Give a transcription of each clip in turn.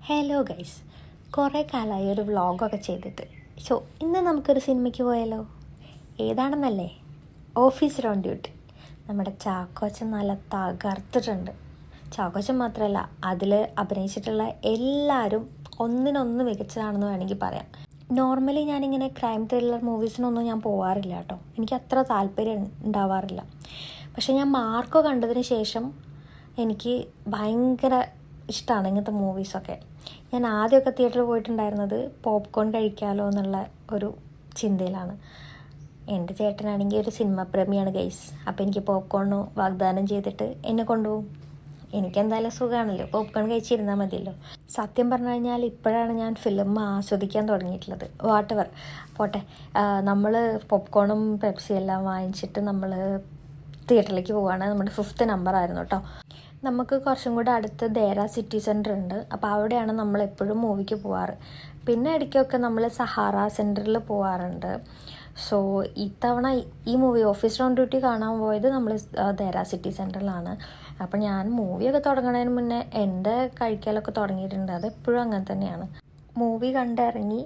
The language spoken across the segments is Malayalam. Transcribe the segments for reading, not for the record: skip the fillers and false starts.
ഹലോ ഗൈസ്, കുറേ കാലമായി ഒരു വ്ളോഗൊക്കെ ചെയ്തിട്ട്. സോ ഇന്ന് നമുക്കൊരു സിനിമയ്ക്ക് പോയാലോ? ഏതാണെന്നല്ലേ? Officer on duty. നമ്മുടെ ചാക്കോച്ചൻ നല്ല തകർത്തിട്ടുണ്ട്. ചാക്കോച്ചൻ മാത്രമല്ല, അതിൽ അഭിനയിച്ചിട്ടുള്ള എല്ലാവരും ഒന്നിനൊന്ന് മികച്ചതാണെന്ന് വേണമെങ്കിൽ പറയാം. നോർമലി ഞാനിങ്ങനെ ക്രൈം ത്രില്ലർ മൂവീസിനൊന്നും ഞാൻ പോകാറില്ല കേട്ടോ. എനിക്ക് അത്ര താല്പര്യം ഉണ്ടാവാറില്ല. പക്ഷേ ഞാൻ മാർക്കോ കണ്ടതിന് ശേഷം എനിക്ക് ഭയങ്കര ഇഷ്ടമാണ് ഇങ്ങനത്തെ മൂവീസൊക്കെ. ഞാൻ ആദ്യമൊക്കെ തിയേറ്ററിൽ പോയിട്ടുണ്ടായിരുന്നത് പോപ്കോൺ കഴിക്കാമല്ലോ എന്നുള്ള ഒരു ചിന്തയിലാണ്. എൻ്റെ ചേട്ടനാണെങ്കിൽ ഒരു സിനിമ പ്രേമിയാണ് ഗൈസ്. അപ്പോൾ എനിക്ക് പോപ്കോൺ വാഗ്ദാനം ചെയ്തിട്ട് എന്നെ കൊണ്ടുപോകും. എനിക്കെന്തായാലും സുഖമാണല്ലോ, പോപ്കോൺ കഴിച്ചിരുന്നാൽ മതിയല്ലോ. സത്യം പറഞ്ഞു കഴിഞ്ഞാൽ ഇപ്പോഴാണ് ഞാൻ ഫിലിം ആസ്വദിക്കാൻ തുടങ്ങിയിട്ടുള്ളത്. വാട്ടെവർ പോട്ടെ, നമ്മൾ പോപ്കോണും പെപ്സി എല്ലാം വാങ്ങിച്ചിട്ട് നമ്മൾ തിയേറ്ററിലേക്ക് പോവുകയാണ്. നമ്മുടെ 5th നമ്പർ ആയിരുന്നു കേട്ടോ. നമുക്ക് കുറച്ചും കൂടെ അടുത്ത് ദേര സിറ്റി സെൻറ്റർ ഉണ്ട്. അപ്പോൾ അവിടെയാണ് നമ്മളെപ്പോഴും മൂവിക്ക് പോവാറ്. പിന്നെ ഇടയ്ക്കൊക്കെ നമ്മൾ സഹാറ സെൻറ്ററിൽ പോവാറുണ്ട്. സോ ഇത്തവണ ഈ മൂവി ഓഫീസർ ഓൺ ഡ്യൂട്ടി കാണാൻ പോയത് നമ്മൾ ദേര സിറ്റി സെൻറ്ററിലാണ്. അപ്പോൾ ഞാൻ മൂവിയൊക്കെ തുടങ്ങുന്നതിന് മുന്നേ എൻ്റെ കഴിക്കലൊക്കെ തുടങ്ങിയിട്ടുണ്ട്. അതെപ്പോഴും അങ്ങനെ തന്നെയാണ്. മൂവി കണ്ടിറങ്ങി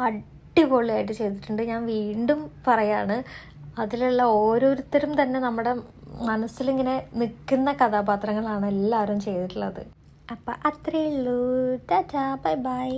അടിപൊളിയായിട്ട് ചെയ്തിട്ടുണ്ട്. ഞാൻ വീണ്ടും പറയാണ്, അതിലുള്ള ഓരോരുത്തരും തന്നെ നമ്മുടെ മനസ്സിലിങ്ങനെ നിൽക്കുന്ന കഥാപാത്രങ്ങളാണ് എല്ലാവരും ചെയ്തിട്ടുള്ളത്. അപ്പം അത്രയേ ഉള്ളൂ. Tata, bye bye.